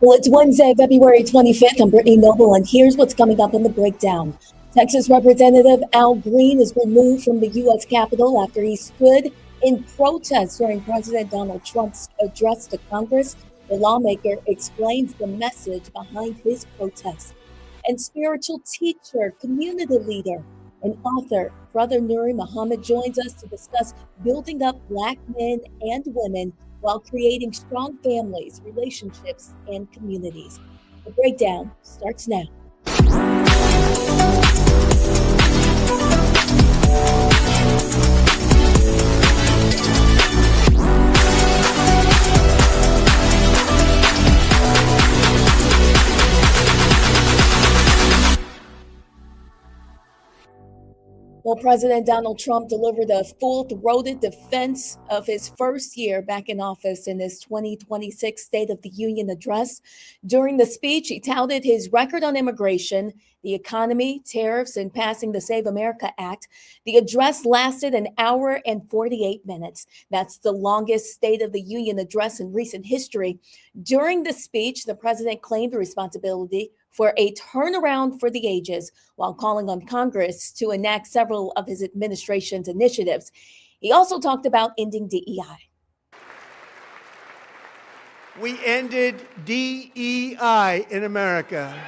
Well, it's Wednesday, February 25th. I'm Brittany Noble, and here's what's coming up in the breakdown. Texas Representative Al Green is removed from the U.S. Capitol after he stood in protest during President Donald Trump's address to Congress. The lawmaker explains the message behind his protest. And spiritual teacher, community leader, and author, Brother Nuri Muhammad joins us to discuss building up Black men and women while creating strong families, relationships, and communities. The breakdown starts now. Well, President Donald Trump delivered a full-throated defense of his first year back in office in his 2026 State of the Union address. During the speech, he touted his record on immigration, the economy, tariffs, and passing the Save America Act. The address lasted an hour and 48 minutes. That's the longest State of the Union address in recent history. During the speech, the president claimed responsibility for a turnaround for the ages while calling on Congress to enact several of his administration's initiatives. He also talked about ending DEI. We ended DEI in America.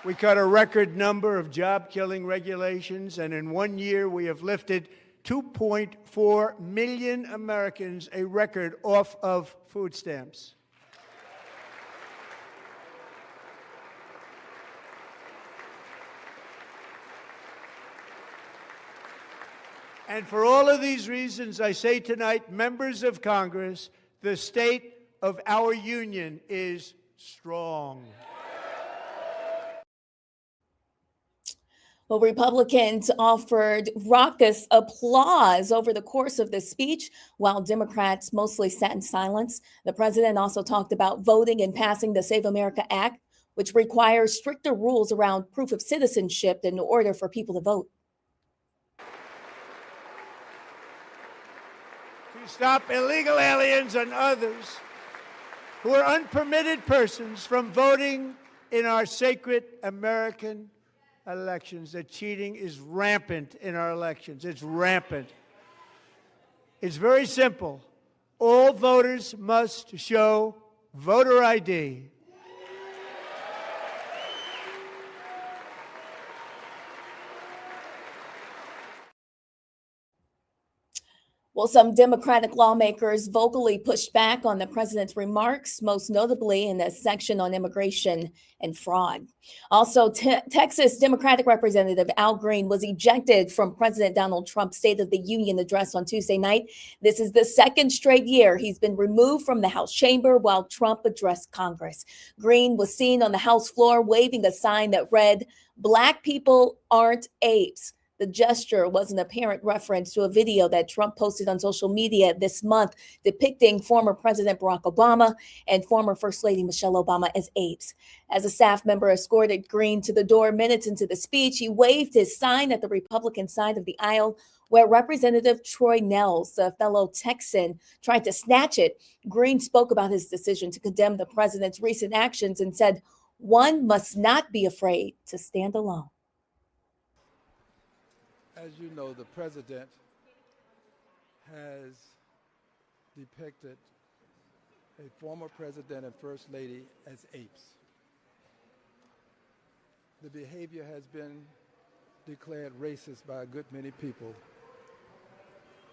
We cut a record number of job-killing regulations, and in 1 year, we have lifted 2.4 million Americans, a record, off of food stamps. And for all of these reasons, I say tonight, members of Congress, the state of our union is strong. Well, Republicans offered raucous applause over the course of the speech, while Democrats mostly sat in silence. The president also talked about voting and passing the Save America Act, which requires stricter rules around proof of citizenship in order for people to vote. To stop illegal aliens and others who are unpermitted persons from voting in our sacred American elections. That cheating is rampant in our elections. It's rampant. It's very simple. All voters must show voter ID. Well, some Democratic lawmakers vocally pushed back on the president's remarks, most notably in the section on immigration and fraud. Also, Texas Democratic Representative Al Green was ejected from President Donald Trump's State of the Union address on Tuesday night. This is the second straight year he's been removed from the House chamber while Trump addressed Congress. Green was seen on the House floor waving a sign that read, "Black people aren't apes." The gesture was an apparent reference to a video that Trump posted on social media this month depicting former President Barack Obama and former First Lady Michelle Obama as apes. As a staff member escorted Green to the door minutes into the speech, he waved his sign at the Republican side of the aisle, where Representative Troy Nehls, a fellow Texan, tried to snatch it. Green spoke about his decision to condemn the president's recent actions and said, "One must not be afraid to stand alone." As you know, the president has depicted a former president and first lady as apes. The behavior has been declared racist by a good many people.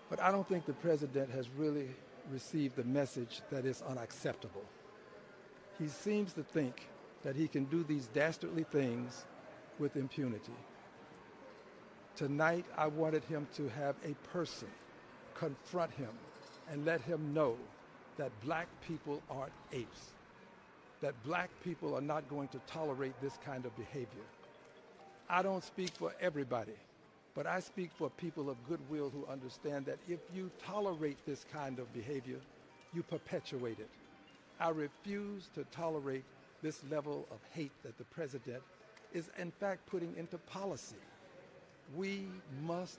But I don't think the president has really received the message that is unacceptable. He seems to think that he can do these dastardly things with impunity. Tonight, I wanted him to have a person confront him and let him know that black people aren't apes, that black people are not going to tolerate this kind of behavior. I don't speak for everybody, but I speak for people of goodwill who understand that if you tolerate this kind of behavior, you perpetuate it. I refuse to tolerate this level of hate that the president is in fact putting into policy. We must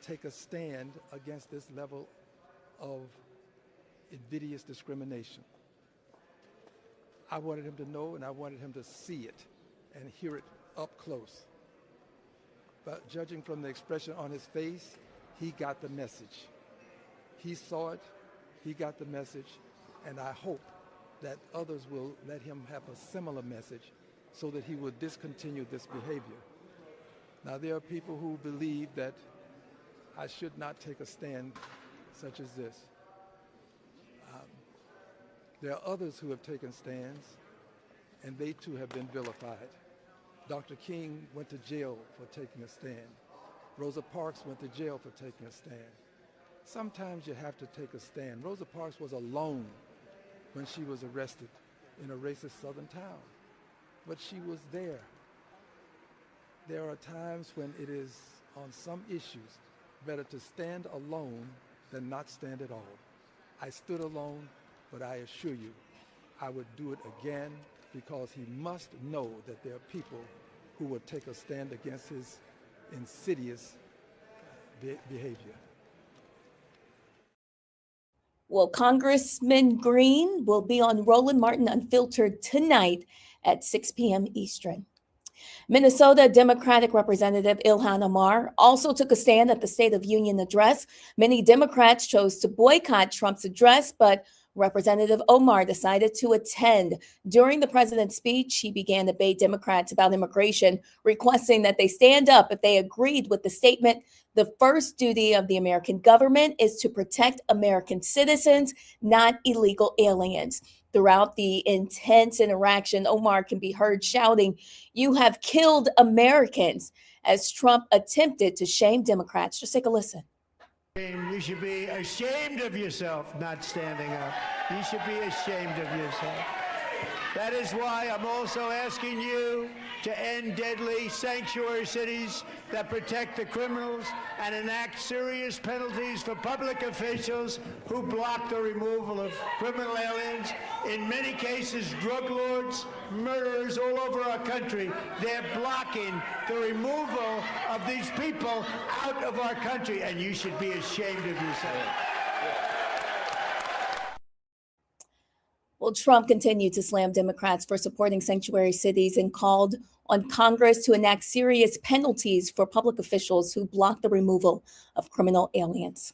take a stand against this level of invidious discrimination. I wanted him to know, and I wanted him to see it and hear it up close. But judging from the expression on his face, he got the message. He saw it, he got the message, and I hope that others will let him have a similar message so that he will discontinue this behavior. Now, there are people who believe that I should not take a stand such as this. There are others who have taken stands, and they too have been vilified. Dr. King went to jail for taking a stand. Rosa Parks went to jail for taking a stand. Sometimes you have to take a stand. Rosa Parks was alone when she was arrested in a racist southern town, but she was there. There are times when it is, on some issues, better to stand alone than not stand at all. I stood alone, but I assure you, I would do it again, because he must know that there are people who will take a stand against his insidious behavior. Well, Congressman Green will be on Roland Martin Unfiltered tonight at 6 p.m. Eastern. Minnesota Democratic Representative Ilhan Omar also took a stand at the State of Union address. Many Democrats chose to boycott Trump's address, but Representative Omar decided to attend. During the president's speech, he began to bait Democrats about immigration, requesting that they stand up if they agreed with the statement. The first duty of the American government is to protect American citizens, not illegal aliens. Throughout the intense interaction, Omar can be heard shouting, "You have killed Americans," as Trump attempted to shame Democrats. Just take a listen. You should be ashamed of yourself not standing up. You should be ashamed of yourself. That is why I'm also asking you to end deadly sanctuary cities that protect the criminals and enact serious penalties for public officials who block the removal of criminal aliens. In many cases, drug lords, murderers all over our country, they're blocking the removal of these people out of our country, and you should be ashamed of yourself. Well, Trump continued to slam Democrats for supporting sanctuary cities and called on Congress to enact serious penalties for public officials who block the removal of criminal aliens.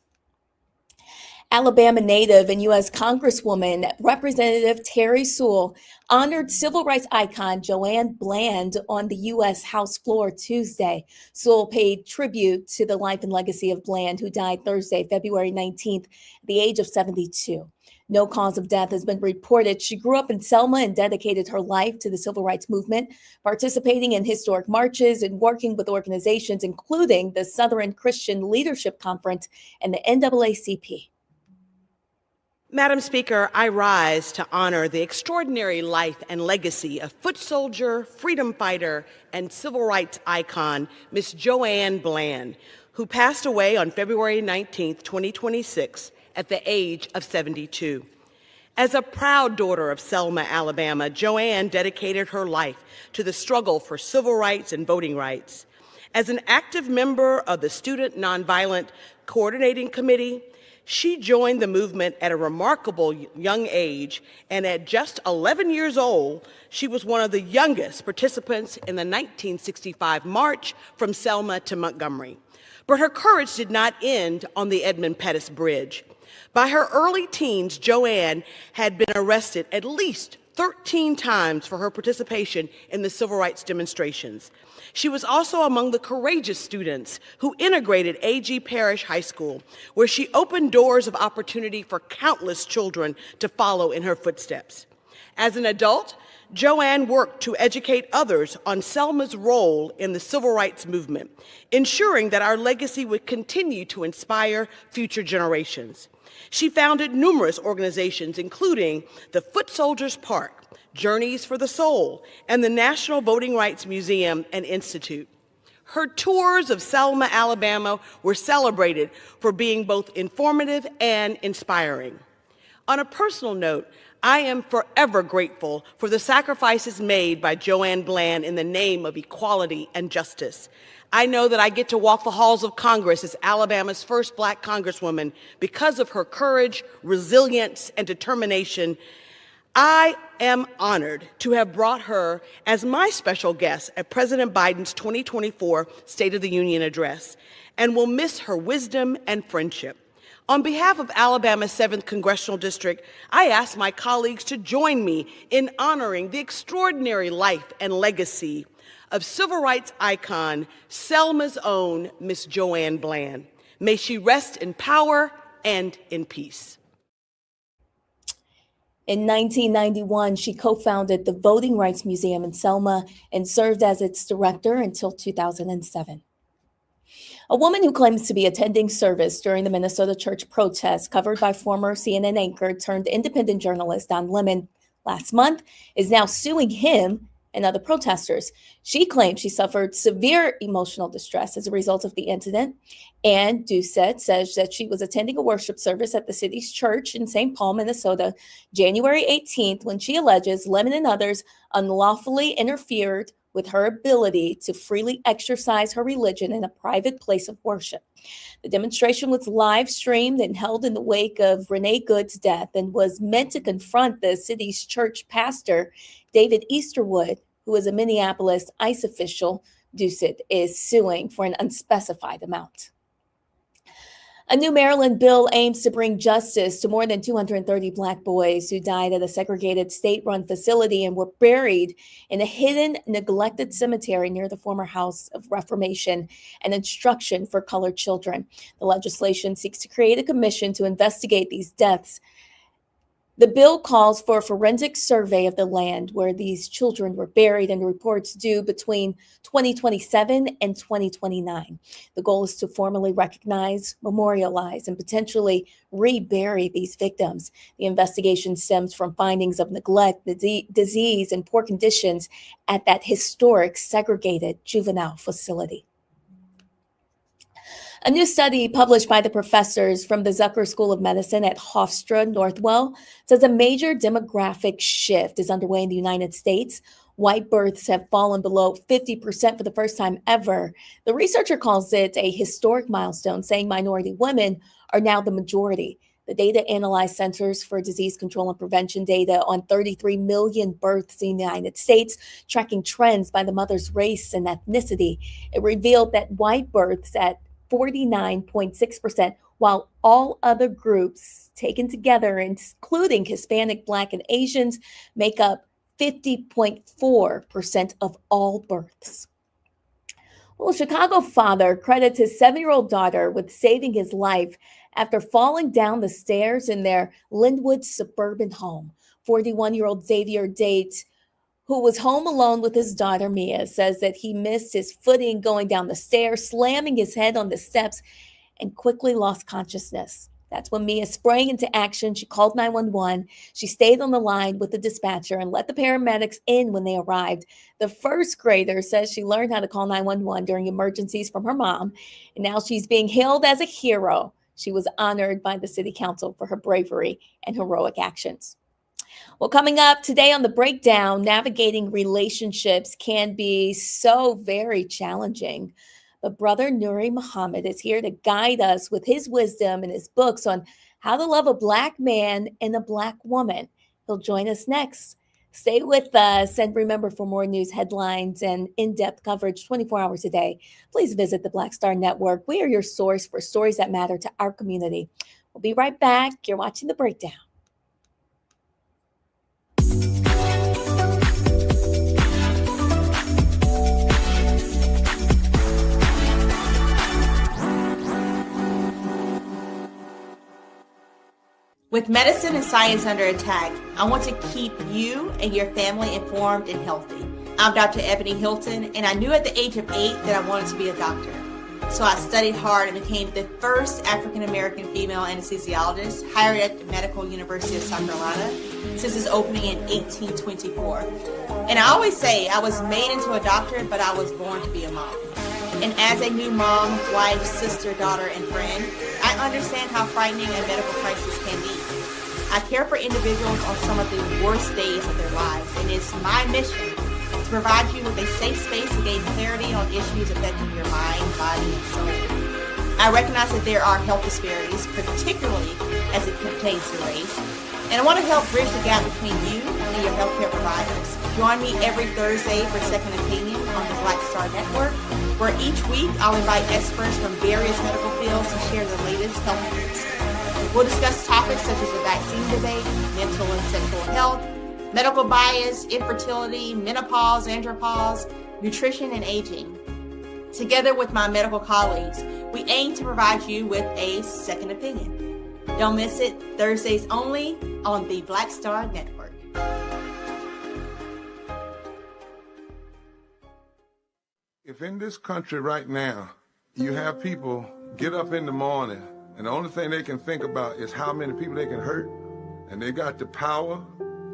Alabama native and U.S. Congresswoman Representative Terry Sewell honored civil rights icon Joanne Bland on the U.S. House floor Tuesday. Sewell paid tribute to the life and legacy of Bland, who died Thursday, February 19th, at the age of 72. No cause of death has been reported. She grew up in Selma and dedicated her life to the civil rights movement, participating in historic marches and working with organizations including the Southern Christian Leadership Conference and the NAACP. Madam Speaker, I rise to honor the extraordinary life and legacy of foot soldier, freedom fighter, and civil rights icon, Miss Joanne Bland, who passed away on February 19, 2026, at the age of 72. As a proud daughter of Selma, Alabama, Joanne dedicated her life to the struggle for civil rights and voting rights. As an active member of the Student Nonviolent Coordinating Committee, she joined the movement at a remarkable young age, and at just 11 years old, she was one of the youngest participants in the 1965 march from Selma to Montgomery. But her courage did not end on the Edmund Pettus Bridge. By her early teens, Joanne had been arrested at least 13 times for her participation in the civil rights demonstrations. She was also among the courageous students who integrated A.G. Parrish High School, where she opened doors of opportunity for countless children to follow in her footsteps. As an adult, Joanne worked to educate others on Selma's role in the civil rights movement, ensuring that our legacy would continue to inspire future generations. She founded numerous organizations, including the Foot Soldiers Park, Journeys for the Soul, and the National Voting Rights Museum and Institute. Her tours of Selma, Alabama were celebrated for being both informative and inspiring. On a personal note, I am forever grateful for the sacrifices made by Joanne Bland in the name of equality and justice. I know that I get to walk the halls of Congress as Alabama's first Black Congresswoman because of her courage, resilience, and determination. I am honored to have brought her as my special guest at President Biden's 2024 State of the Union address, and will miss her wisdom and friendship. On behalf of Alabama's 7th Congressional District, I ask my colleagues to join me in honoring the extraordinary life and legacy of civil rights icon, Selma's own Miss Joanne Bland. May she rest in power and in peace. In 1991, she co-founded the Voting Rights Museum in Selma and served as its director until 2007. A woman who claims to be attending service during the Minnesota church protest covered by former CNN anchor turned independent journalist Don Lemon last month is now suing him and other protesters. She claims she suffered severe emotional distress as a result of the incident. And Doucette says that she was attending a worship service at the city's church in St. Paul, Minnesota, January 18th, when she alleges Lemon and others unlawfully interfered with her ability to freely exercise her religion in a private place of worship. The demonstration was live streamed and held in the wake of Renee Good's death and was meant to confront the city's church pastor, David Easterwood, who is a Minneapolis ICE official. Doucette is suing for an unspecified amount. A new Maryland bill aims to bring justice to more than 230 Black boys who died at a segregated state-run facility and were buried in a hidden, neglected cemetery near the former House of Reformation and Instruction for Colored Children. The legislation seeks to create a commission to investigate these deaths. The bill calls for a forensic survey of the land where these children were buried and reports due between 2027 and 2029. The goal is to formally recognize, memorialize, and potentially rebury these victims. The investigation stems from findings of neglect, disease, and poor conditions at that historic segregated juvenile facility. A new study published by the professors from the Zucker School of Medicine at Hofstra Northwell says a major demographic shift is underway in the United States. White births have fallen below 50% for the first time ever. The researcher calls it a historic milestone, saying minority women are now the majority. The data analyzed Centers for Disease Control and Prevention data on 33 million births in the United States, tracking trends by the mother's race and ethnicity. It revealed that white births at 49.6%, while all other groups taken together, including Hispanic, Black, and Asians, make up 50.4% of all births. Well, a Chicago father credits his 7-year-old daughter with saving his life after falling down the stairs in their Linwood suburban home. 41-year-old Xavier Date, who was home alone with his daughter, Mia, says that he missed his footing going down the stairs, slamming his head on the steps, and quickly lost consciousness. That's when Mia sprang into action. She called 911. She stayed on the line with the dispatcher and let the paramedics in when they arrived. The first grader says she learned how to call 911 during emergencies from her mom, and now she's being hailed as a hero. She was honored by the city council for her bravery and heroic actions. Well, coming up today on The Breakdown, navigating relationships can be so very challenging. But Brother Nuri Muhammad is here to guide us with his wisdom and his books on how to love a Black man and a Black woman. He'll join us next. Stay with us, and remember, for more news, headlines, and in-depth coverage 24 hours a day, please visit the Black Star Network. We are your source for stories that matter to our community. We'll be right back. You're watching The Breakdown. With medicine and science under attack, I want to keep you and your family informed and healthy. I'm Dr. Ebony Hilton, and I knew at the age of 8 that I wanted to be a doctor. So I studied hard and became the first African-American female anesthesiologist hired at the Medical University of South Carolina since its opening in 1824. And I always say I was made into a doctor, but I was born to be a mom. And as a new mom, wife, sister, daughter, and friend, I understand how frightening a medical crisis can be. I care for individuals on some of the worst days of their lives, and it's my mission to provide you with a safe space to gain clarity on issues affecting your mind, body, and soul. I recognize that there are health disparities, particularly as it pertains to race, and I want to help bridge the gap between you and your healthcare providers. Join me every Thursday for Second Opinion on the Black Star Network, where each week I'll invite experts from various medical fields to share the latest health news. We'll discuss topics such as the vaccine debate, mental and sexual health, medical bias, infertility, menopause, andropause, nutrition, and aging. Together with my medical colleagues, we aim to provide you with a second opinion. Don't miss it, Thursdays only on the Black Star Network. If in this country right now, you have people get up in the morning and the only thing they can think about is how many people they can hurt, and they got the power,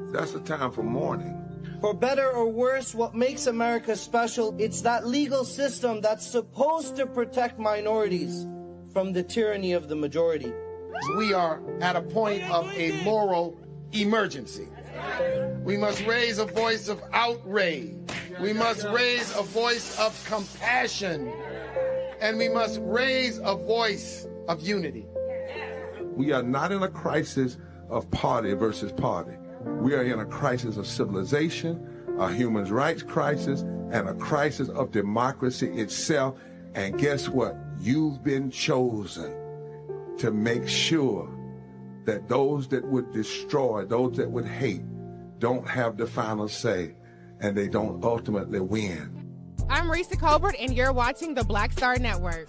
that's the time for mourning. For better or worse, what makes America special, it's that legal system that's supposed to protect minorities from the tyranny of the majority. We are at a point of a moral emergency. We must raise a voice of outrage. We must raise a voice of compassion. And we must raise a voice of unity. We are not in a crisis of party versus party. We are in a crisis of civilization, a human rights crisis, and a crisis of democracy itself. And guess what? You've been chosen to make sure that those that would destroy, those that would hate, don't have the final say, and they don't ultimately win. I'm Risa Colbert, and you're watching the Black Star Network.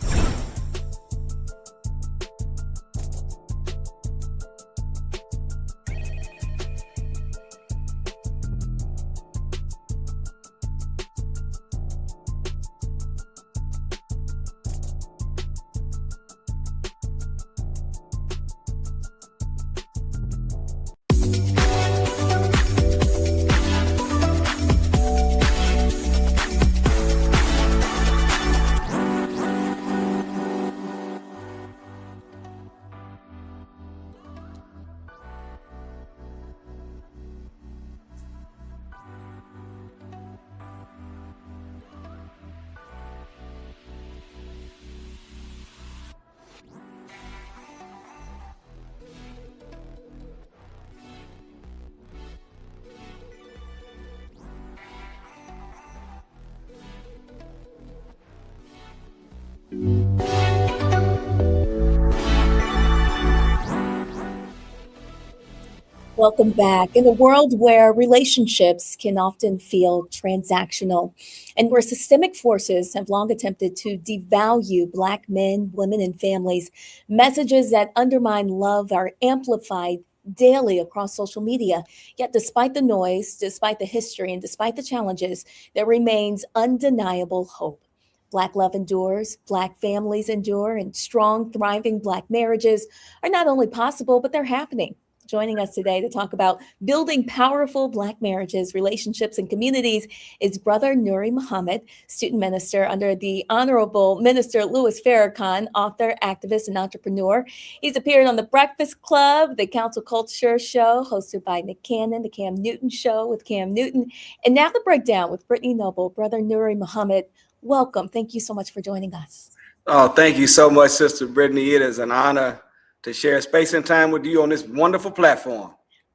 Welcome back. In a world where relationships can often feel transactional and where systemic forces have long attempted to devalue Black men, women, and families, messages that undermine love are amplified daily across social media. Yet despite the noise, despite the history, and despite the challenges, there remains undeniable hope. Black love endures, Black families endure, and strong, thriving Black marriages are not only possible, but they're happening. Joining us today to talk about building powerful Black marriages, relationships, and communities is Brother Nuri Muhammad, student minister under the Honorable Minister Louis Farrakhan, author, activist, and entrepreneur. He's appeared on The Breakfast Club, The Council Culture Show, hosted by Nick Cannon, The Cam Newton Show with Cam Newton, and now The Breakdown with Brittany Noble. Brother Nuri Muhammad, welcome. Thank you so much for joining us. Oh, thank you so much, Sister Brittany. It is an honor to share space and time with you on this wonderful platform.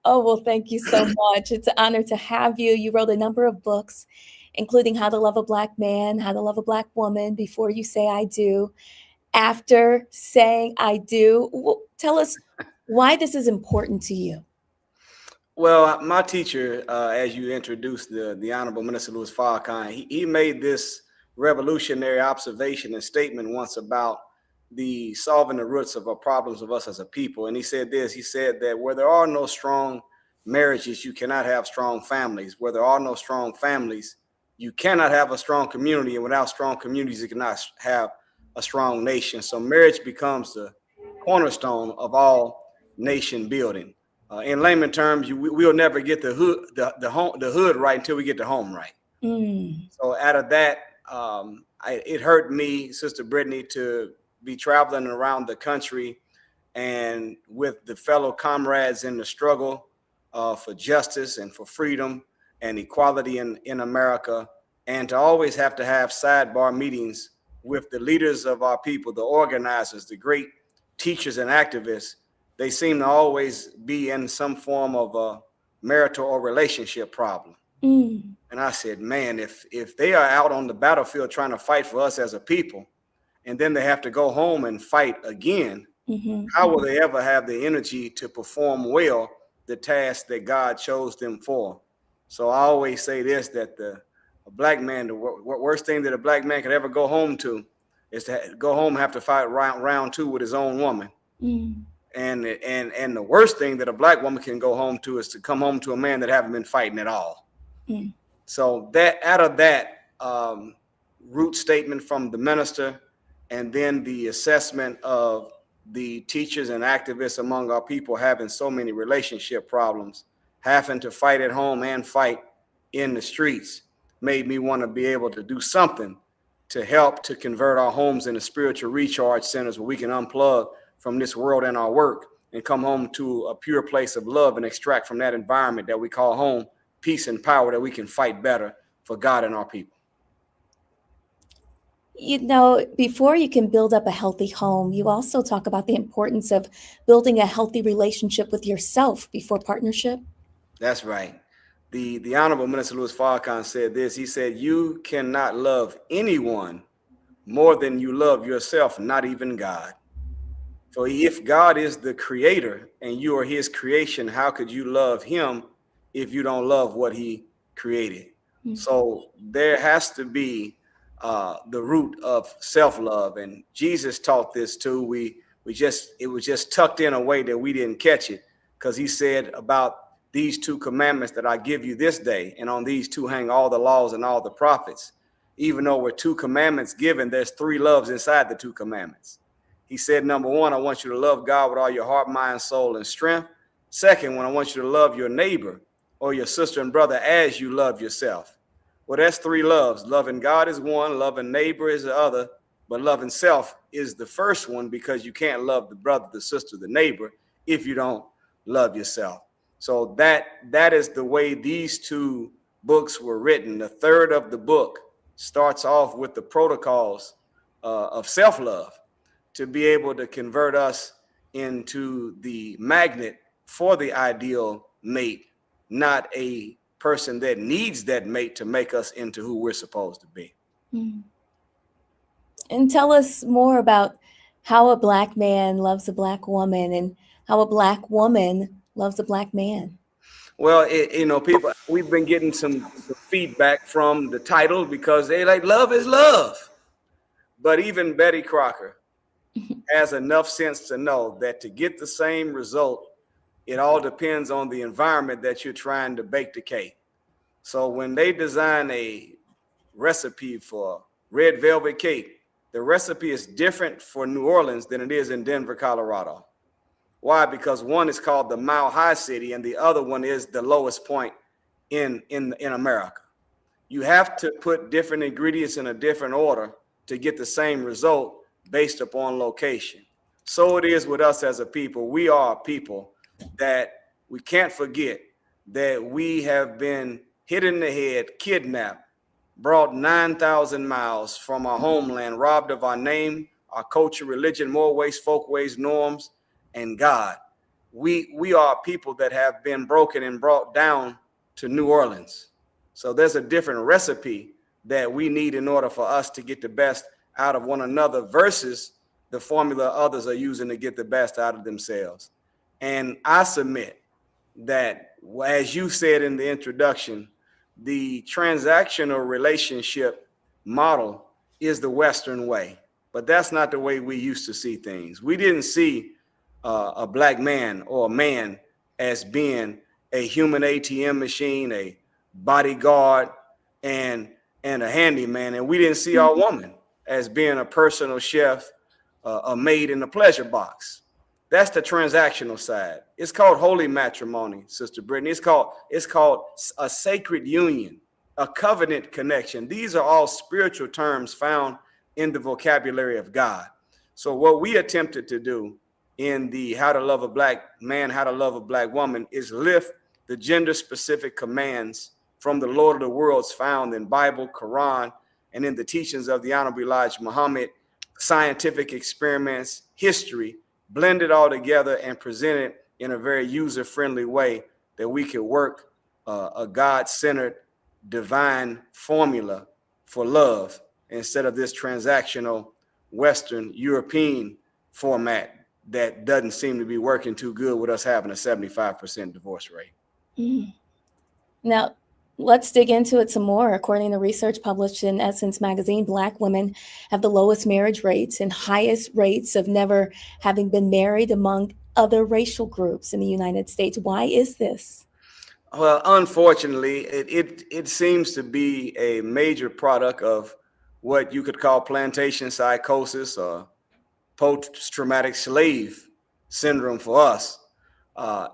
Oh, well, thank you so much. It's an honor to have you. You wrote a number of books, including How to Love a Black Man, How to Love a Black Woman, Before You Say I Do, After Saying I Do. Well, tell us why this is important to you. Well, my teacher, as you introduced, the Honorable Minister Louis Farrakhan, he made this revolutionary observation and statement once about the solving the roots of our problems of us as a people. And he said this, he said that where there are no strong marriages, you cannot have strong families. Where there are no strong families, you cannot have a strong community. And without strong communities, you cannot have a strong nation. So marriage becomes the cornerstone of all nation building. In layman terms, we'll never get the hood right until we get the home right. So out of that, it hurt me, Sister Brittany, to be traveling around the country and with the fellow comrades in the struggle for justice and for freedom and equality in America, and to always have to have sidebar meetings with the leaders of our people, the organizers, the great teachers and activists. They seem to always be in some form of a marital or relationship problem. And I said, man, if they are out on the battlefield trying to fight for us as a people, and then they have to go home and fight again, how will they ever have the energy to perform well the task that God chose them for? So I always say this, that a black man, the worst thing that a black man could ever go home to is to go home and have to fight round two with his own woman. And the worst thing that a black woman can go home to is to come home to a man that haven't been fighting at all. So that out of that root statement from the minister, and then the assessment of the teachers and activists among our people having so many relationship problems, having to fight at home and fight in the streets, made me want to be able to do something to help to convert our homes into spiritual recharge centers where we can unplug from this world and our work and come home to a pure place of love and extract from that environment that we call home peace and power, that we can fight better for God and our people. You know, before you can build up a healthy home, you also talk about the importance of building a healthy relationship with yourself before partnership. That's right. The Honorable Minister Louis Farrakhan said this. He said, you cannot love anyone more than you love yourself, not even God. So if God is the creator and you are his creation, how could you love him if you don't love what he created? So there has to be the root of self-love, and Jesus taught this too. It was just tucked in a way that we didn't catch it, because he said about these two commandments that I give you this day, and on these two hang all the laws and all the prophets. Even though we're two commandments given, there's three loves inside the two commandments. He said, number one, I want you to love God with all your heart, mind, soul, and strength. Second one, I want you to love your neighbor or your sister and brother as you love yourself. Well, that's three loves. Loving God is one, loving neighbor is the other, but loving self is the first one, because you can't love the brother, the sister, the neighbor if you don't love yourself. So that is the way these two books were written. The third of the book starts off with the protocols of self-love to be able to convert us into the magnet for the ideal mate, not a person that needs that mate to make us into who we're supposed to be. And tell us more about how a black man loves a black woman and how a black woman loves a black man. Well, people, we've been getting some feedback from the title, because they like, love is love. But even Betty Crocker has enough sense to know that to get the same result, it all depends on the environment that you're trying to bake the cake. So when they design a recipe for red velvet cake, the recipe is different for New Orleans than it is in Denver, Colorado. Why? Because one is called the Mile High City and the other one is the lowest point in America. You have to put different ingredients in a different order to get the same result based upon location. So it is with us as a people. We are a people that we can't forget that we have been hit in the head, kidnapped, brought 9,000 miles from our homeland, robbed of our name, our culture, religion, more ways, folk ways, norms, and God. We are people that have been broken and brought down to New Orleans. So there's a different recipe that we need in order for us to get the best out of one another versus the formula others are using to get the best out of themselves. And I submit that, as you said in the introduction, the transactional relationship model is the Western way, but that's not the way we used to see things. We didn't see a black man or a man as being a human ATM machine, a bodyguard, and a handyman. And we didn't see our woman as being a personal chef, a maid in the pleasure box. That's the transactional side. It's called holy matrimony, Sister Brittany. It's called a sacred union, a covenant connection. These are all spiritual terms found in the vocabulary of God. So what we attempted to do in the How to Love a Black Man, How to Love a Black Woman is lift the gender-specific commands from the Lord of the Worlds found in Bible, Quran, and in the teachings of the Honorable Elijah Muhammad, scientific experiments, history, blend it all together and present it in a very user-friendly way that we can work a God-centered divine formula for love instead of this transactional Western European format that doesn't seem to be working too good with us having a 75% divorce rate. Mm. Now, let's dig into it some more. According to research published in Essence magazine, Black women have the lowest marriage rates and highest rates of never having been married among other racial groups in the United States. Why is this? Well, unfortunately, it seems to be a major product of what you could call plantation psychosis or post-traumatic slave syndrome for us.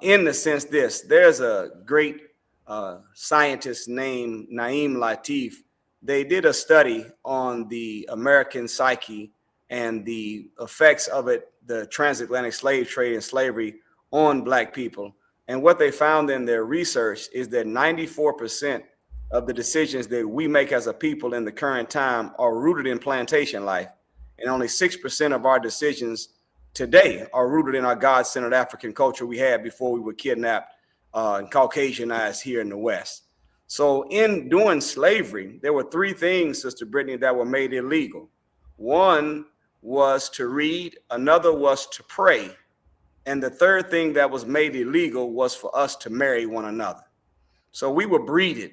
In the sense there's a great scientist named Naim Latif. They did a study on the American psyche and the effects of it, the transatlantic slave trade and slavery on Black people. And what they found in their research is that 94% of the decisions that we make as a people in the current time are rooted in plantation life. And only 6% of our decisions today are rooted in our God-centered African culture we had before we were kidnapped and Caucasianized here in the West. So in doing slavery, there were three things, Sister Brittany, that were made illegal. One was to read, another was to pray, and the third thing that was made illegal was for us to marry one another. So we were breeded.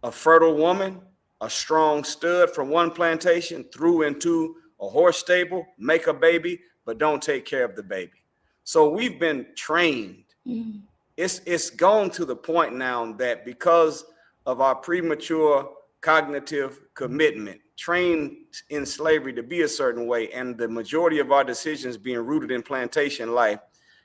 A fertile woman, a strong stud from one plantation, threw into a horse stable, make a baby, but don't take care of the baby. So we've been trained. Mm. It's gone to the point now that because of our premature cognitive commitment, trained in slavery to be a certain way, and the majority of our decisions being rooted in plantation life.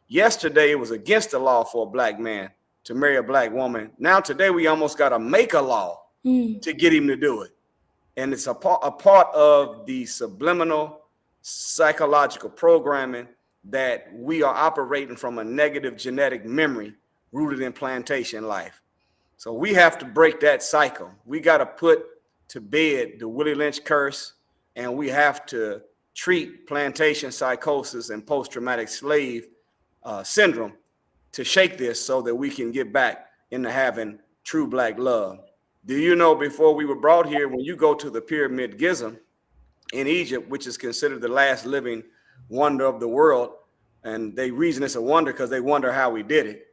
Yesterday, it was against the law for a Black man to marry a Black woman. Now today, we almost got to make a law to get him to do it. And it's a part of the subliminal psychological programming that we are operating from a negative genetic memory rooted in plantation life. So we have to break that cycle. We got to put to bed the Willie Lynch curse, and we have to treat plantation psychosis and post-traumatic slave syndrome to shake this so that we can get back into having true Black love. Do you know, before we were brought here, when you go to the Pyramid Giza in Egypt, which is considered the last living wonder of the world, and the reason it's a wonder because they wonder how we did it.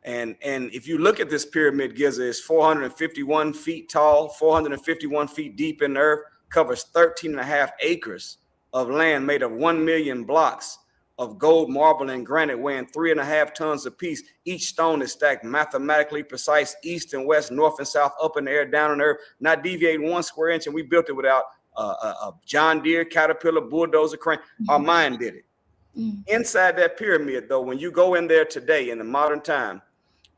And if you look at this Pyramid Giza, it's 451 feet tall, 451 feet deep in the earth, covers 13.5 acres of land made of 1 million blocks of gold, marble, and granite weighing 3.5 tons apiece. Each stone is stacked mathematically precise, east and west, north and south, up in the air, down in the earth, not deviating 1 square inch. And we built it without a John Deere, Caterpillar, bulldozer, crane. Our mind did it. Inside that pyramid, though, when you go in there today in the modern time,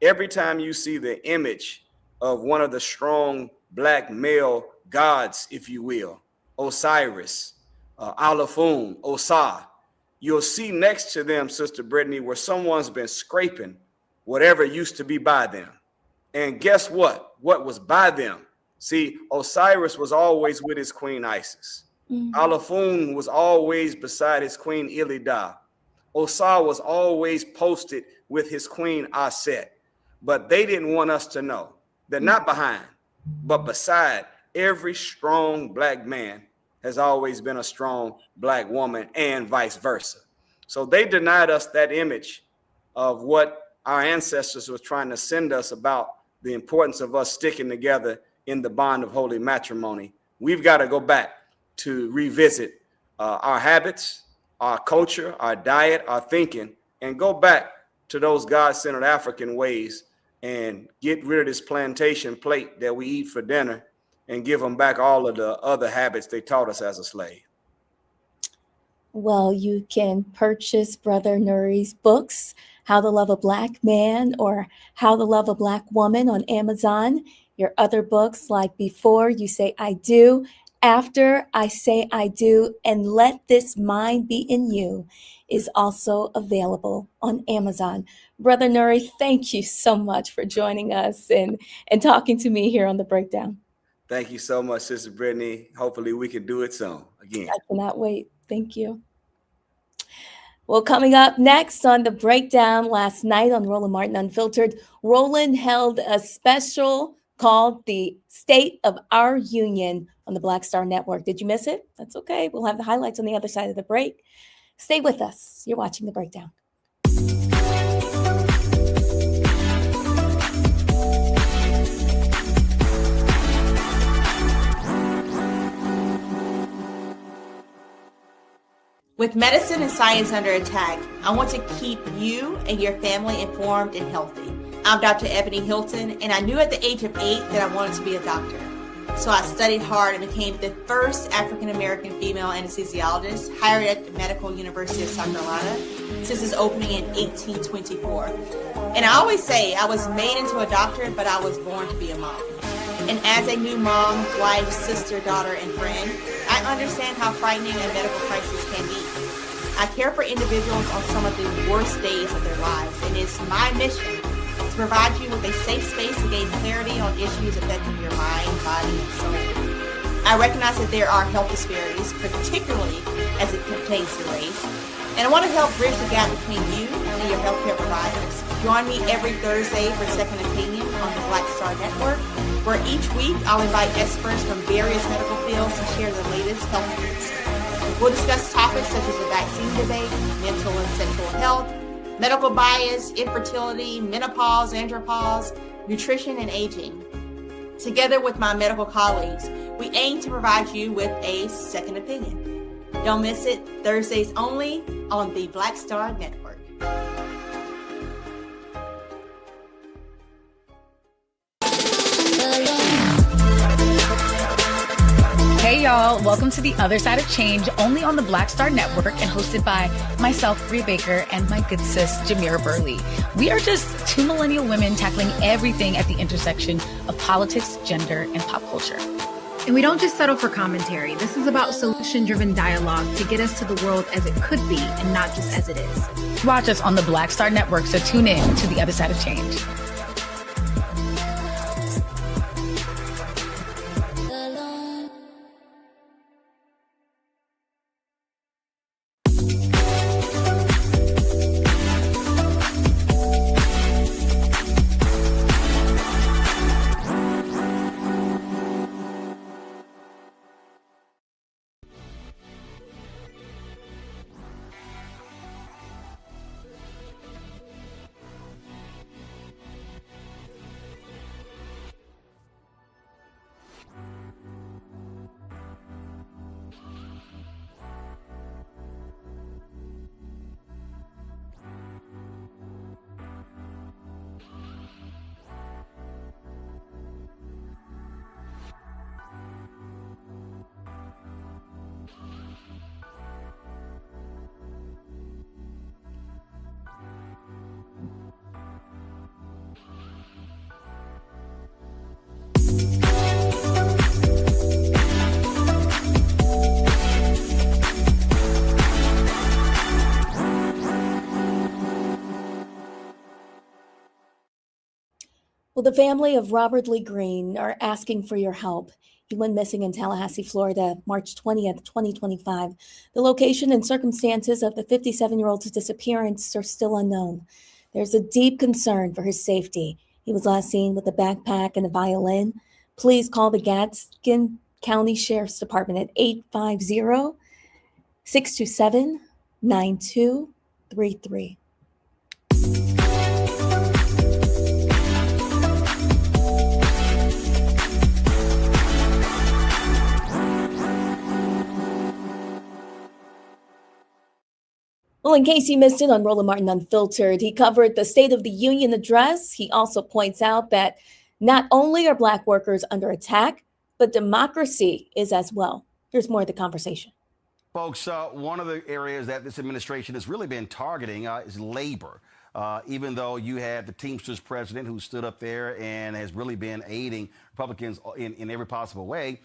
every time you see the image of one of the strong Black male gods, if you will, Osiris, Alafun, Osa, you'll see next to them, Sister Brittany, where someone's been scraping whatever used to be by them. And guess what? What was by them? See, Osiris was always with his queen Isis. Alafun was always beside his queen Ilida. Osa was always posted with his queen Aset. But they didn't want us to know. They're not behind, but beside every strong Black man has always been a strong Black woman, and vice versa. So they denied us that image of what our ancestors were trying to send us about the importance of us sticking together in the bond of holy matrimony. We've got to go back to revisit our habits, our culture, our diet, our thinking, and go back to those God-centered African ways and get rid of this plantation plate that we eat for dinner and give them back all of the other habits they taught us as a slave. Well, you can purchase Brother Nuri's books, How to Love a Black Man or How to Love a Black Woman, on Amazon. Your other books like Before You Say I Do, After I Say I Do, and Let This Mind Be in You is also available on Amazon. Brother Nuri, thank you so much for joining us and talking to me here on The Breakdown. Thank you so much, Sister Brittany. Hopefully we can do it soon again. I cannot wait. Thank you. Well, coming up next on The Breakdown, last night on Roland Martin Unfiltered, Roland held a special called The State of Our Union on the Black Star Network. Did you miss it? That's okay. We'll have the highlights on the other side of the break. Stay with us. You're watching The Breakdown. With medicine and science under attack, I want to keep you and your family informed and healthy. I'm Dr. Ebony Hilton, and I knew at the age of 8 that I wanted to be a doctor. So I studied hard and became the first African-American female anesthesiologist hired at the Medical University of South Carolina since its opening in 1824. And I always say I was made into a doctor, but I was born to be a mom. And as a new mom, wife, sister, daughter, and friend, I understand how frightening a medical crisis can be. I care for individuals on some of the worst days of their lives, and it's my mission to provide you with a safe space to gain clarity on issues affecting your mind, body, and soul. I recognize that there are health disparities, particularly as it pertains to race, and I want to help bridge the gap between you and your healthcare providers. Join me every Thursday for Second Opinion on the Black Star Network, where each week I'll invite experts from various medical fields to share the latest health news. We'll discuss topics such as the vaccine debate, mental and sexual health, medical bias, infertility, menopause, andropause, nutrition, and aging. Together with my medical colleagues, we aim to provide you with a second opinion. Don't miss it, Thursdays only on the Black Star Network. Hey y'all, welcome to The Other Side of Change, only on the Black Star Network and hosted by myself, Bria Baker, and my good sis, Jamira Burley. We are just two millennial women tackling everything at the intersection of politics, gender, and pop culture. And we don't just settle for commentary. This is about solution-driven dialogue to get us to the world as it could be and not just as it is. Watch us on the Black Star Network, so tune in to The Other Side of Change. Well, the family of Robert Lee Green are asking for your help. He went missing in Tallahassee, Florida, March 20th, 2025. The location and circumstances of the 57-year-old's disappearance are still unknown. There's a deep concern for his safety. He was last seen with a backpack and a violin. Please call the Gadsden County Sheriff's Department at 850-627-9233. Well, in case you missed it on Roland Martin Unfiltered, he covered the State of the Union address. He also points out that not only are Black workers under attack, but democracy is as well. Here's more of the conversation. Folks, one of the areas that this administration has really been targeting is labor. Even though you had the Teamsters president who stood up there and has really been aiding Republicans in every possible way.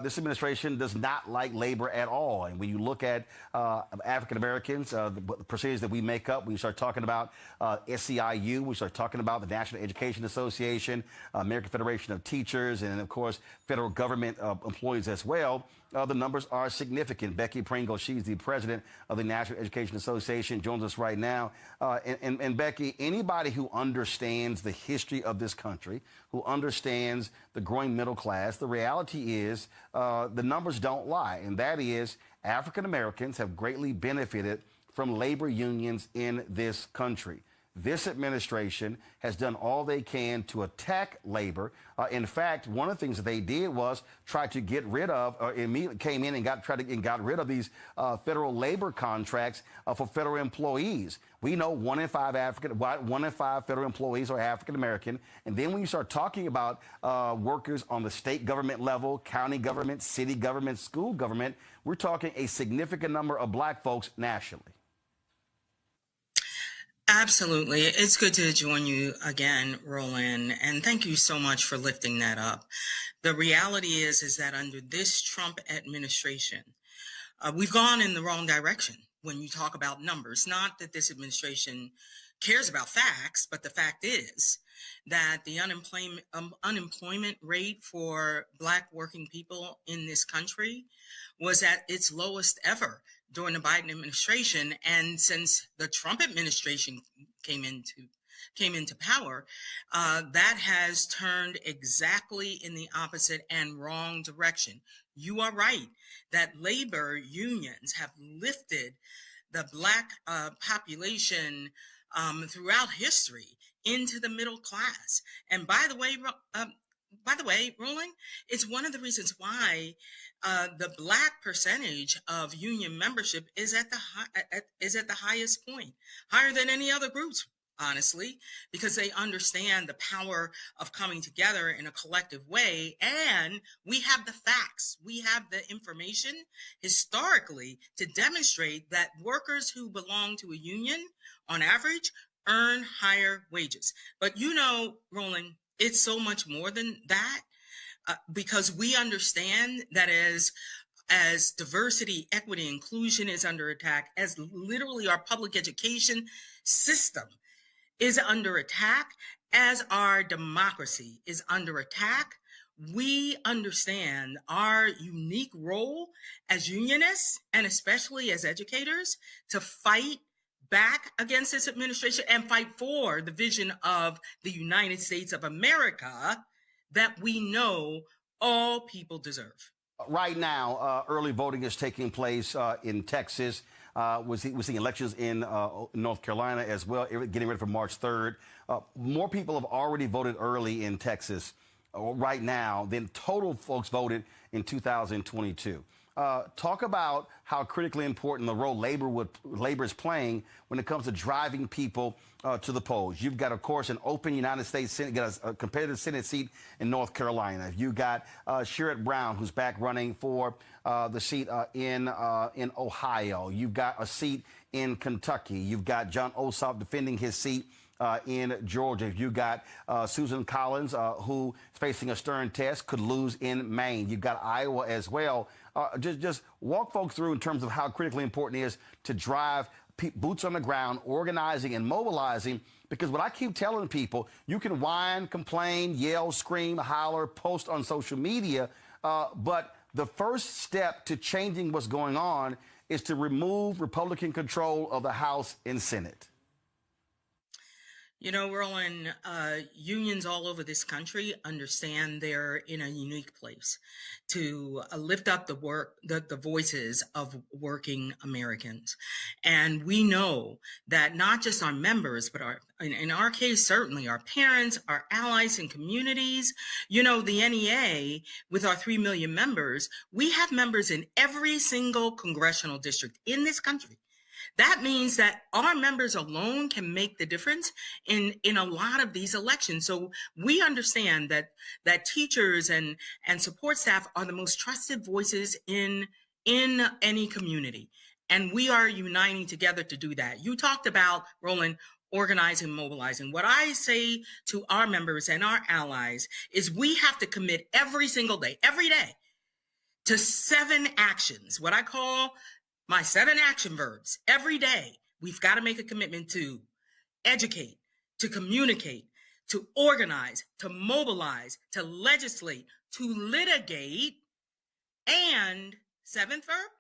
This administration does not like labor at all. And when you look at African Americans, the percentage that we make up, we start talking about SEIU, we start talking about the National Education Association, American Federation of Teachers, and of course, federal government employees as well. The numbers are significant. Becky Pringle, she's the president of the National Education Association, joins us right now. And Becky, anybody who understands the history of this country, who understands the growing middle class, the reality is the numbers don't lie. And that is African Americans have greatly benefited from labor unions in this country. This administration has done all they can to attack labor. In fact, one of the things that they did was try to get rid of, or immediately came in and got rid of these federal labor contracts for federal employees. We know 1 in 5 federal employees are African American. And then when you start talking about workers on the state government level, county government, city government, school government, we're talking a significant number of black folks nationally. Absolutely. It's good to join you again, Roland, and thank you so much for lifting that up. The reality is that under this Trump administration, we've gone in the wrong direction when you talk about numbers. Not that this administration cares about facts, but the fact is that the unemployment rate for Black working people in this country was at its lowest ever during the Biden administration. And since the Trump administration came into power, that has turned exactly in the opposite and wrong direction. You are right that labor unions have lifted the Black population throughout history into the middle class. And by the way, Roland, it's one of the reasons why the Black percentage of union membership is at the highest point, higher than any other groups, honestly, because they understand the power of coming together in a collective way. And we have the facts, we have the information historically to demonstrate that workers who belong to a union, on average, earn higher wages. But you know, Roland, it's so much more than that. Because we understand that as diversity, equity, inclusion is under attack, as literally our public education system is under attack, as our democracy is under attack, we understand our unique role as unionists and especially as educators to fight back against this administration and fight for the vision of the United States of America that we know all people deserve. Right now, early voting is taking place in Texas. We're seeing elections in North Carolina as well, getting ready for March 3rd. More people have already voted early in Texas right now than total folks voted in 2022. Talk about how critically important the role labor is playing when it comes to driving people to the polls. You've got, of course, an open United States Senate, got a competitive Senate seat in North Carolina. You've got Sherrod Brown, who's back running for the seat in Ohio. You've got a seat in Kentucky. You've got John Ossoff defending his seat in Georgia. You got Susan Collins, who is facing a stern test, could lose in Maine. You've got Iowa as well. Just walk folks through in terms of how critically important it is to drive boots on the ground, organizing and mobilizing, because what I keep telling people, you can whine, complain, yell, scream, holler, post on social media, but the first step to changing what's going on is to remove Republican control of the House and Senate. You know, Roland, unions all over this country understand they're in a unique place to lift up the voices of working Americans. And we know that not just our members, but in our case, certainly our parents, our allies and communities, you know, the NEA with our 3 million members, we have members in every single congressional district in this country. That means that our members alone can make the difference in a lot of these elections. So we understand that teachers and support staff are the most trusted voices in any community. And we are uniting together to do that. You talked about, Roland, organizing, mobilizing. What I say to our members and our allies is we have to commit every single day, every day, to 7 actions, what I call my 7 action verbs. Every day, we've got to make a commitment to educate, to communicate, to organize, to mobilize, to legislate, to litigate, and 7th verb,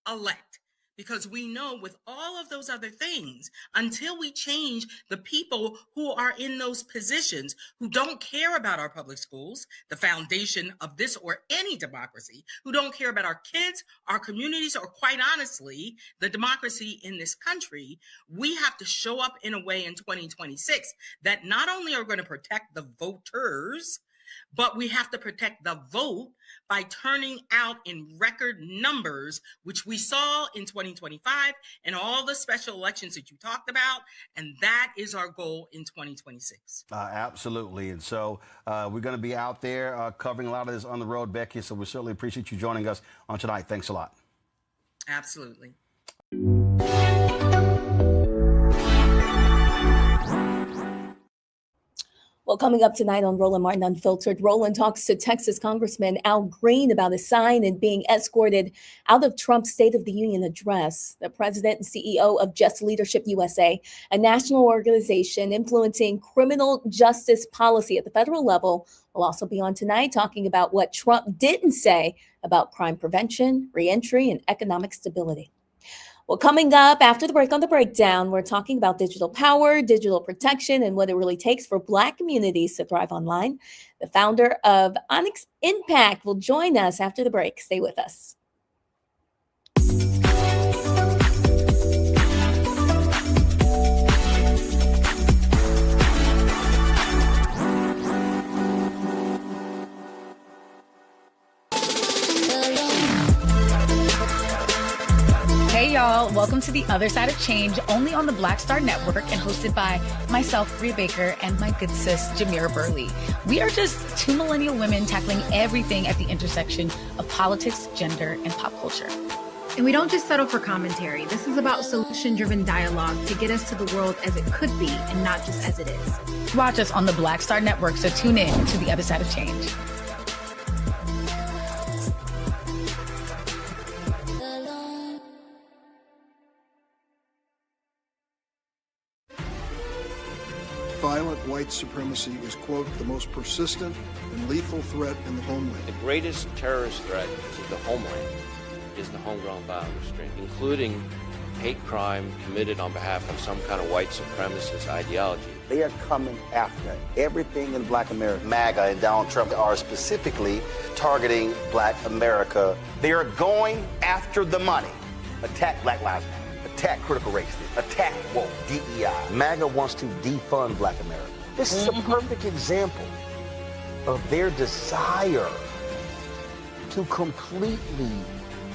elect. Because we know with all of those other things, until we change the people who are in those positions, who don't care about our public schools, the foundation of this or any democracy, who don't care about our kids, our communities, or quite honestly, the democracy in this country, we have to show up in a way in 2026 that not only are going to protect the voters, but we have to protect the vote by turning out in record numbers, which we saw in 2025 and all the special elections that you talked about. And that is our goal in 2026. Absolutely. And so we're going to be out there covering a lot of this on the road, Becky. So we certainly appreciate you joining us on tonight. Thanks a lot. Absolutely. Well, coming up tonight on Roland Martin Unfiltered, Roland talks to Texas Congressman Al Green about his sign and being escorted out of Trump's State of the Union address. The president and CEO of Just Leadership USA, a national organization influencing criminal justice policy at the federal level, will also be on tonight talking about what Trump didn't say about crime prevention, reentry, and economic stability. Well, coming up after the break on The Breakdown, we're talking about digital power, digital protection, and what it really takes for Black communities to thrive online. The founder of Onyx Impact will join us after the break. Stay with us. Hey y'all, welcome to The Other Side of Change, only on the Black Star Network and hosted by myself, Rhea Baker, and my good sis, Jamira Burley. We are just 2 millennial women tackling everything at the intersection of politics, gender, and pop culture. And we don't just settle for commentary. This is about solution-driven dialogue to get us to the world as it could be and not just as it is. Watch us on the Black Star Network, so tune in to The Other Side of Change. Violent white supremacy is, quote, the most persistent and lethal threat in the homeland. The greatest terrorist threat to the homeland is the homegrown violence stream, including hate crime committed on behalf of some kind of white supremacist ideology. They are coming after everything in Black America. MAGA and Donald Trump are specifically targeting Black America. They are going after the money. Attack Black Lives Matter. Attack critical race theory. Attack woke, DEI. MAGA wants to defund Black America. This is a perfect example of their desire to completely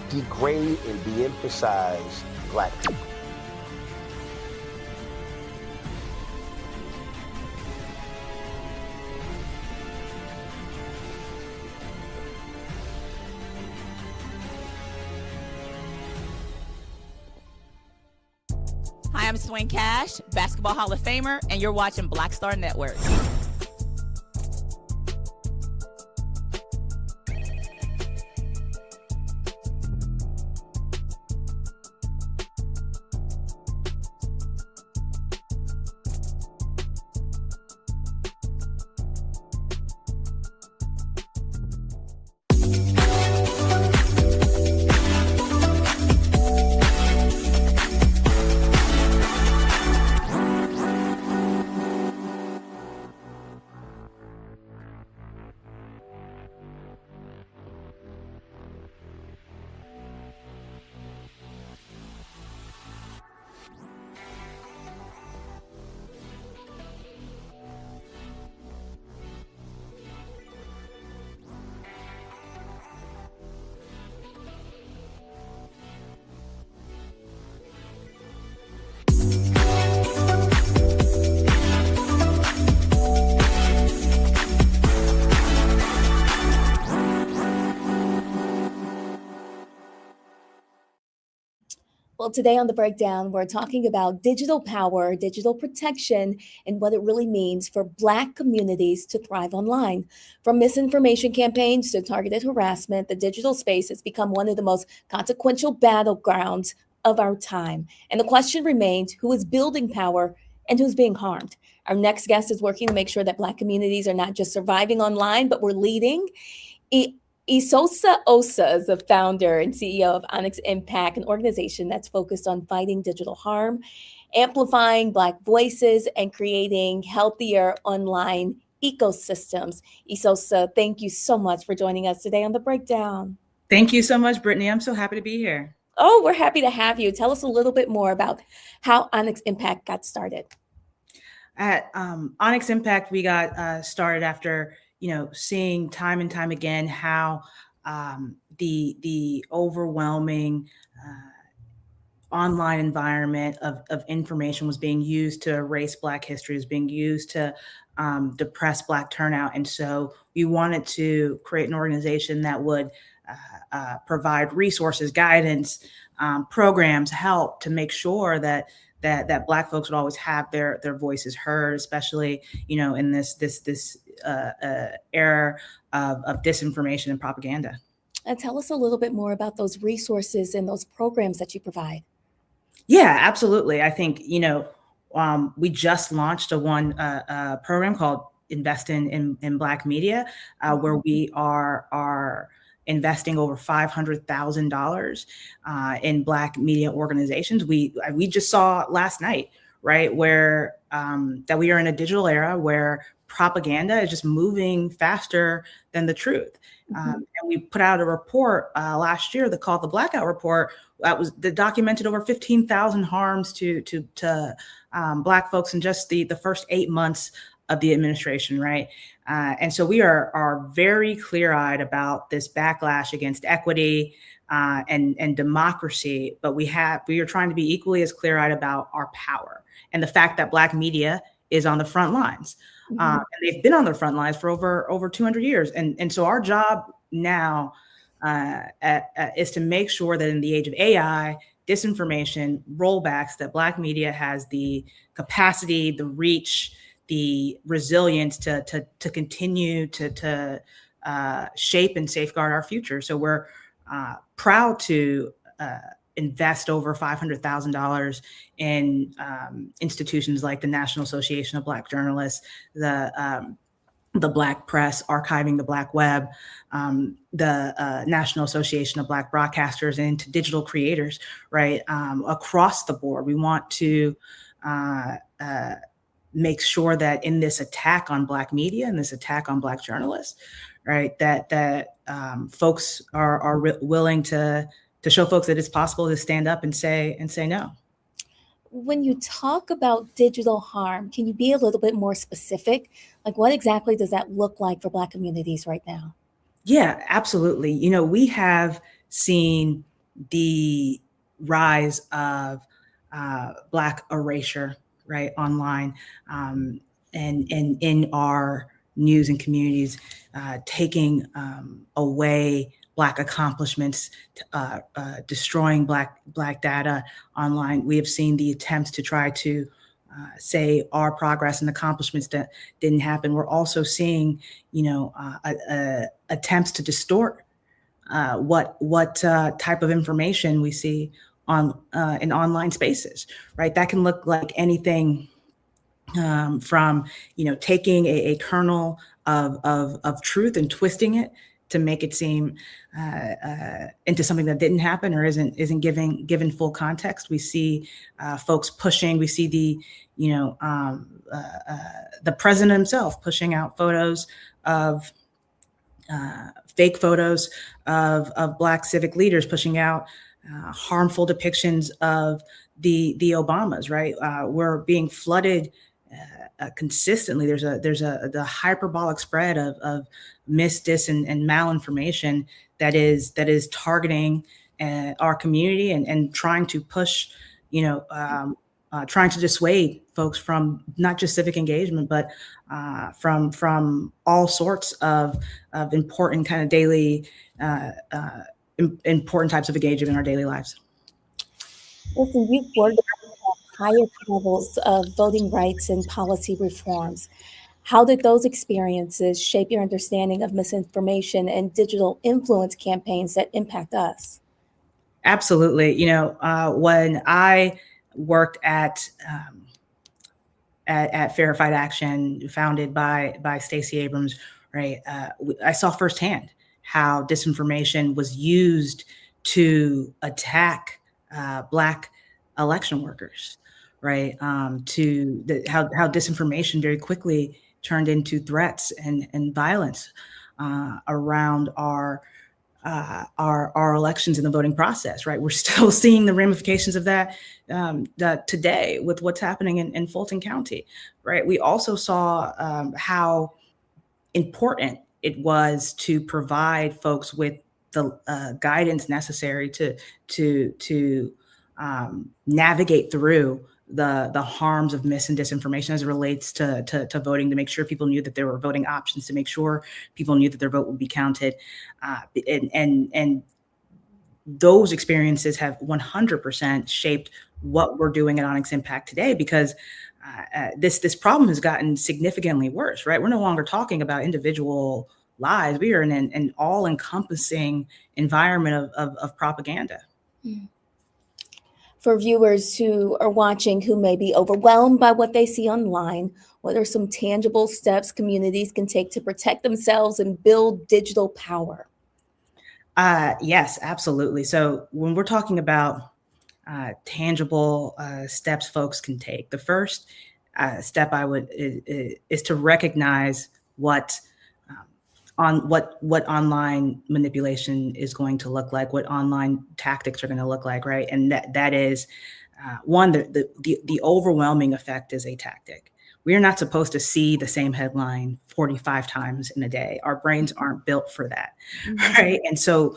degrade and de-emphasize Black people. Hi, I'm Swing Cash, Basketball Hall of Famer, and you're watching Black Star Network. Well, today on The Breakdown, we're talking about digital power, digital protection, and what it really means for Black communities to thrive online. From misinformation campaigns to targeted harassment, the digital space has become one of the most consequential battlegrounds of our time. And the question remains, who is building power and who's being harmed? Our next guest is working to make sure that Black communities are not just surviving online, but we're leading. Isosa Osa is the founder and CEO of Onyx Impact, an organization that's focused on fighting digital harm, amplifying Black voices, and creating healthier online ecosystems. Isosa, thank you so much for joining us today on The Breakdown. Thank you so much, Brittany. I'm so happy to be here. Oh, we're happy to have you. Tell us a little bit more about how Onyx Impact got started. At Onyx Impact, we got started after seeing time and time again how the overwhelming online environment of information was being used to erase Black history, was being used to depress Black turnout. And so we wanted to create an organization that would provide resources, guidance, programs, help to make sure that Black folks would always have their voices heard, especially in this era of disinformation and propaganda. And tell us a little bit more about those resources and those programs that you provide. Yeah, absolutely. I think we just launched a program called Invest in Black Media, where we are investing over $500,000 in Black media organizations. We just saw last night, right, where that we are in a digital era where propaganda is just moving faster than the truth. And we put out a report last year called the Blackout Report that documented over 15,000 harms to Black folks in just the first 8 months of the administration, right? And so we are very clear-eyed about this backlash against equity and democracy, but we are trying to be equally as clear-eyed about our power and the fact that Black media is on the front lines. And they've been on the front lines for over 200 years. And so our job now is to make sure that in the age of AI, disinformation, rollbacks, that Black media has the capacity, the reach, the resilience to continue to shape and safeguard our future. So we're proud to invest over $500,000 in institutions like the National Association of Black Journalists, the Black Press, Archiving the Black Web, the National Association of Black Broadcasters, and to digital creators, right? Across the board, we want to make sure that in this attack on Black media and this attack on Black journalists, right, that folks are willing to show folks that it's possible to stand up and say no. When you talk about digital harm, can you be a little bit more specific? Like, what exactly does that look like for Black communities right now? Yeah, absolutely. We have seen the rise of Black erasure, right, online, and in our news and communities, taking away Black accomplishments, destroying Black data online. We have seen the attempts to try to say our progress and accomplishments that didn't happen. We're also seeing, attempts to distort what type of information we see on in online spaces, right? That can look like anything from taking a kernel of truth and twisting it to make it seem into something that didn't happen or isn't given full context. We see folks pushing. We see the president himself pushing out photos of fake photos of Black civic leaders, pushing out harmful depictions of the Obamas. Right, we're being flooded consistently. There's the hyperbolic spread of dis, and malinformation that is targeting our community and trying to push, trying to dissuade folks from not just civic engagement, but from all sorts of important kind of daily important types of engagement in our daily lives. Listen, you've worked at highest levels of voting rights and policy reforms. How did those experiences shape your understanding of misinformation and digital influence campaigns that impact us? Absolutely. When I worked at Fair Fight Action, founded by Stacey Abrams, right? I saw firsthand how disinformation was used to attack Black election workers, right? How disinformation very quickly turned into threats and violence around our elections and the voting process, right? We're still seeing the ramifications of that today with what's happening in Fulton County, right? We also saw how important it was to provide folks with the guidance necessary to navigate through the harms of mis and disinformation as it relates to voting, to make sure people knew that there were voting options, to make sure people knew that their vote would be counted. And those experiences have 100% shaped what we're doing at Onyx Impact today, because this problem has gotten significantly worse, right? We're no longer talking about individual lives. We are in an all-encompassing environment of propaganda. Mm. For viewers who are watching who may be overwhelmed by what they see online, what are some tangible steps communities can take to protect themselves and build digital power? Yes, absolutely. So when we're talking about tangible steps folks can take, the first step is to recognize what online manipulation is going to look like, what online tactics are going to look like, right? And that is one, the overwhelming effect is a tactic. We are not supposed to see the same headline 45 times in a day. Our brains aren't built for that, right? And so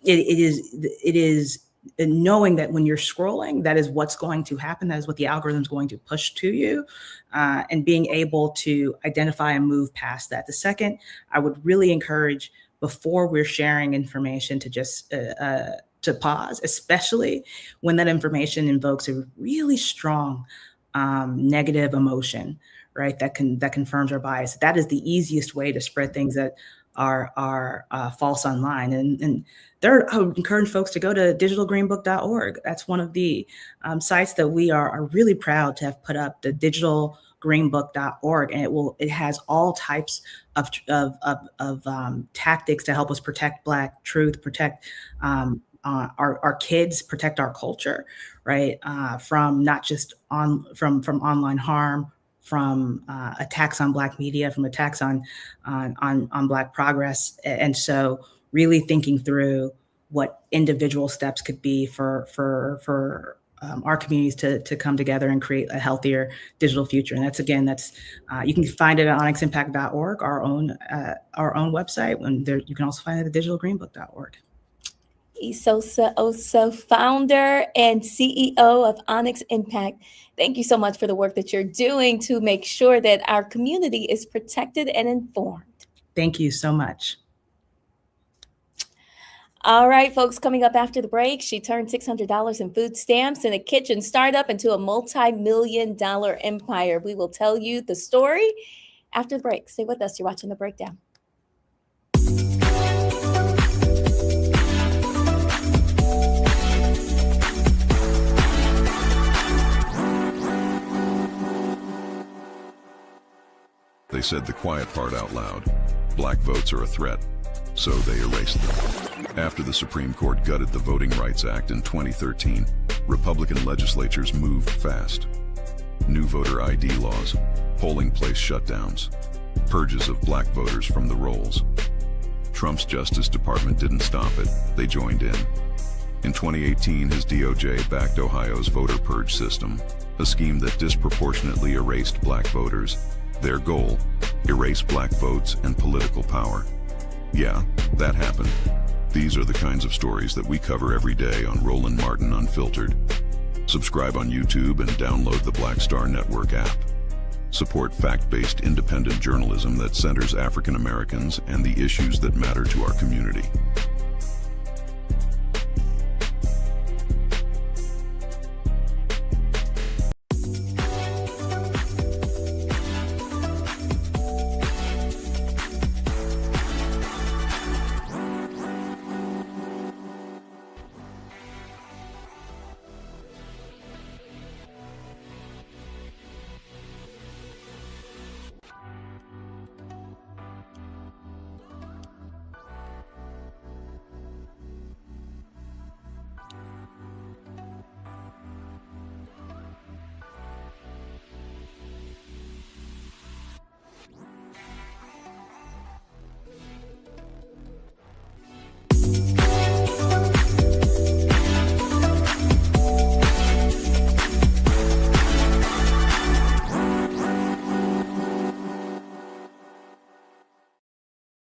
it is knowing that when you're scrolling, that is what's going to happen. That is what the algorithm is going to push to you, and being able to identify and move past that. The second, I would really encourage, before we're sharing information, to just to pause, especially when that information invokes a really strong negative emotion, right? That confirms our bias. That is the easiest way to spread things that are false online. And there, I would encourage folks to go to digitalgreenbook.org. That's one of the sites that we are really proud to have put up, the digitalgreenbook.org, and it has all types of tactics to help us protect Black truth, protect our kids, protect our culture, right? From not just from online harm, from attacks on Black media, from attacks on Black progress. And so really thinking through what individual steps could be for our communities to come together and create a healthier digital future. And that's you can find it at onyximpact.org, our own website. And you can also find it at digitalgreenbook.org. Isosa Oso, founder and CEO of Onyx Impact. Thank you so much for the work that you're doing to make sure that our community is protected and informed. Thank you so much. All right, folks, coming up after the break, she turned $600 in food stamps and a kitchen startup into a multi-million-dollar empire. We will tell you the story after the break. Stay with us. You're watching The Breakdown. They said the quiet part out loud. Black votes are a threat, so they erased them. After the Supreme Court gutted the Voting Rights Act in 2013, Republican legislatures moved fast. New voter ID laws, polling place shutdowns, purges of Black voters from the rolls. Trump's Justice Department didn't stop it, they joined in. In 2018, his DOJ backed Ohio's voter purge system, a scheme that disproportionately erased Black voters. Their goal, erase Black votes and political power. Yeah, that happened. These are the kinds of stories that we cover every day on Roland Martin Unfiltered. Subscribe on YouTube and download the Black Star Network app. Support fact-based independent journalism that centers African Americans and the issues that matter to our community.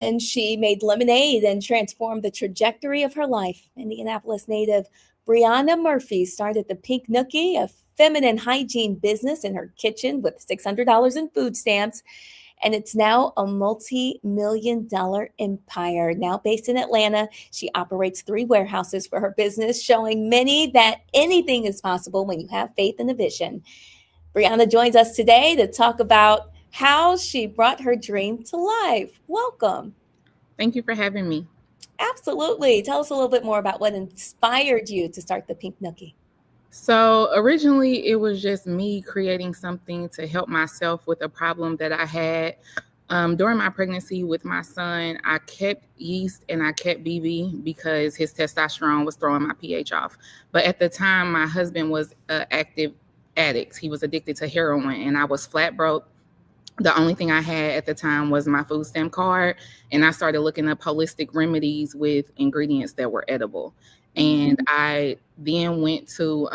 and she made lemonade and transformed the trajectory of her life. Indianapolis native Brianna Murphy started the Pink Nookie, a feminine hygiene business in her kitchen with $600 in food stamps. And it's now a multi-million-dollar empire. Now based in Atlanta, she operates 3 warehouses for her business, showing many that anything is possible when you have faith and a vision. Brianna joins us today to talk about how she brought her dream to life. Welcome. Thank you for having me. Absolutely. Tell us a little bit more about what inspired you to start the Pink Nookie. So originally it was just me creating something to help myself with a problem that I had. During my pregnancy with my son, I kept yeast and I kept BB because his testosterone was throwing my pH off. But at the time, my husband was an active addict. He was addicted to heroin and I was flat broke. The only thing I had at the time was my food stamp card. And I started looking up holistic remedies with ingredients that were edible. And I then went to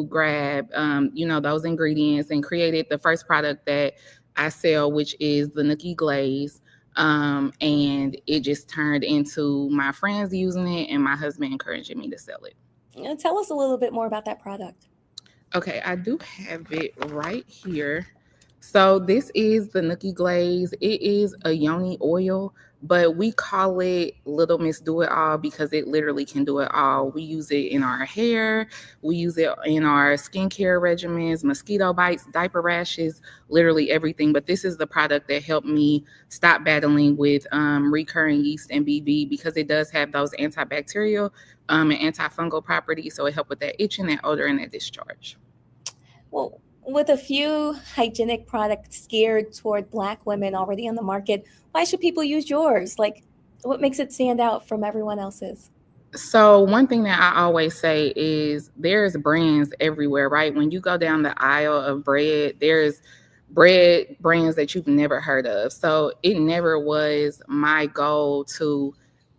grab, those ingredients and created the first product that I sell, which is the Nookie Glaze. And it just turned into my friends using it and my husband encouraging me to sell it. Tell us a little bit more about that product. Okay, I do have it right here. So this is the Nookie Glaze. It is a yoni oil, but we call it Little Miss Do It All because it literally can do it all. We use it in our hair. We use it in our skincare regimens, mosquito bites, diaper rashes, literally everything. But this is the product that helped me stop battling with recurring yeast and BV because it does have those antibacterial and antifungal properties. So it helped with that itching, that odor, and that discharge. Well, with a few hygienic products geared toward Black women already on the market, why should people use yours? Like, what makes it stand out from everyone else's? So one thing that I always say is there's brands everywhere, right? When you go down the aisle of bread, there's bread brands that you've never heard of. So it never was my goal to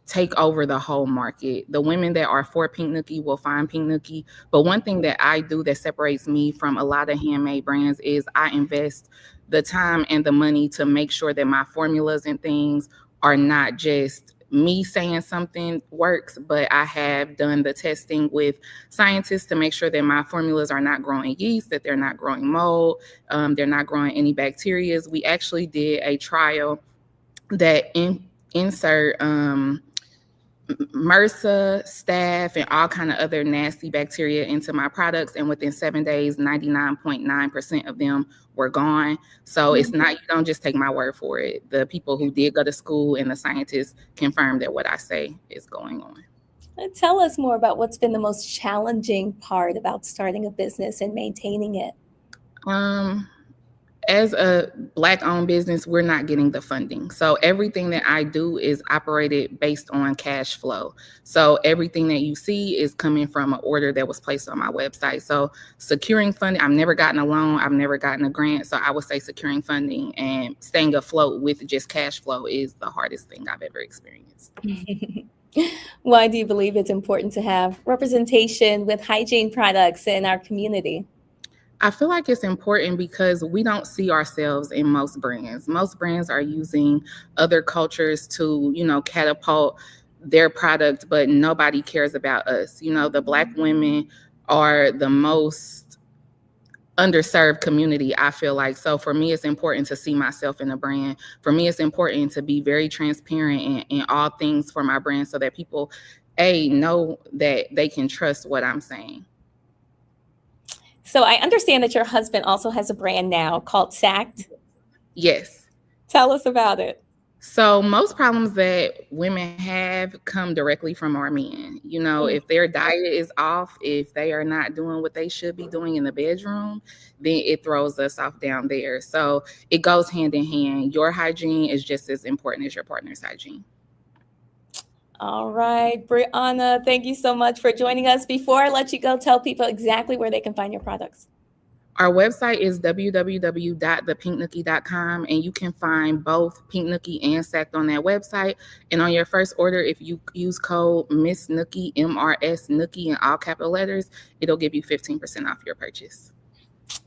take over the whole market. The women that are for Pink Nookie will find Pink Nookie. But one thing that I do that separates me from a lot of handmade brands is I invest the time and the money to make sure that my formulas and things are not just me saying something works, but I have done the testing with scientists to make sure that my formulas are not growing yeast, that they're not growing mold, they're not growing any bacteria. We actually did a trial that insert MRSA, staph, and all kind of other nasty bacteria into my products. And within 7 days, 99.9% of them were gone. So it's not, you don't just take my word for it. The people who did go to school and the scientists confirm that what I say is going on. Tell us more about what's been the most challenging part about starting a business and maintaining it. As a Black-owned business, we're not getting the funding. So everything that I do is operated based on cash flow. So everything that you see is coming from an order that was placed on my website. So securing funding, I've never gotten a loan, I've never gotten a grant. So I would say securing funding and staying afloat with just cash flow is the hardest thing I've ever experienced. Why do you believe it's important to have representation with hygiene products in our community? I feel like it's important because we don't see ourselves in most brands. Most brands are using other cultures to, catapult their product, but nobody cares about us. The Black women are the most underserved community, I feel like. So for me, it's important to see myself in a brand. For me, it's important to be very transparent in all things for my brand so that people, know that they can trust what I'm saying. So I understand that your husband also has a brand now called SACT. Yes. Tell us about it. So most problems that women have come directly from our men. If their diet is off, if they are not doing what they should be doing in the bedroom, then it throws us off down there. So it goes hand in hand. Your hygiene is just as important as your partner's hygiene. All right, Brianna, thank you so much for joining us. Before I let you go, tell people exactly where they can find your products. Our website is www.thepinknookie.com, and you can find both Pink Nookie and SACT on that website. And on your first order, if you use code Miss Nookie, MRS Nookie in all capital letters, it'll give you 15% off your purchase.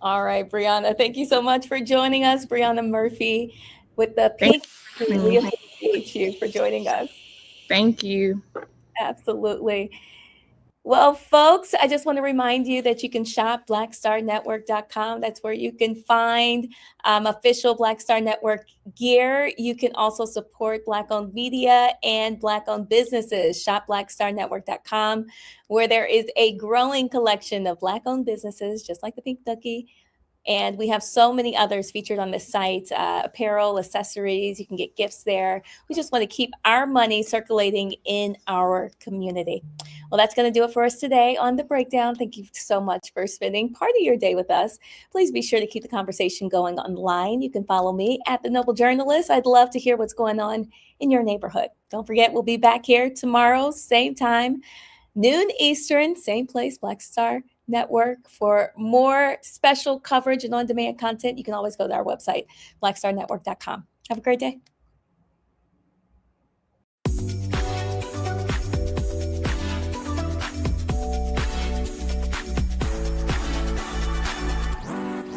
All right, Brianna, thank you so much for joining us. Brianna Murphy, with the pink. We appreciate you for joining us. Thank you. Absolutely. Well, folks, I just want to remind you that you can shop blackstarnetwork.com. That's where you can find official Black Star Network gear. You can also support Black-owned media and Black-owned businesses. Shop blackstarnetwork.com, where there is a growing collection of Black-owned businesses, just like the Pink Nookie. And we have so many others featured on the site, apparel, accessories. You can get gifts there. We just want to keep our money circulating in our community. Well, that's going to do it for us today on The Breakdown. Thank you so much for spending part of your day with us. Please be sure to keep the conversation going online. You can follow me at The Noble Journalist. I'd love to hear what's going on in your neighborhood. Don't forget, we'll be back here tomorrow, same time, noon Eastern, same place, Black Star Network. For more special coverage and on-demand content, you can always go to our website, blackstarnetwork.com. Have a great day.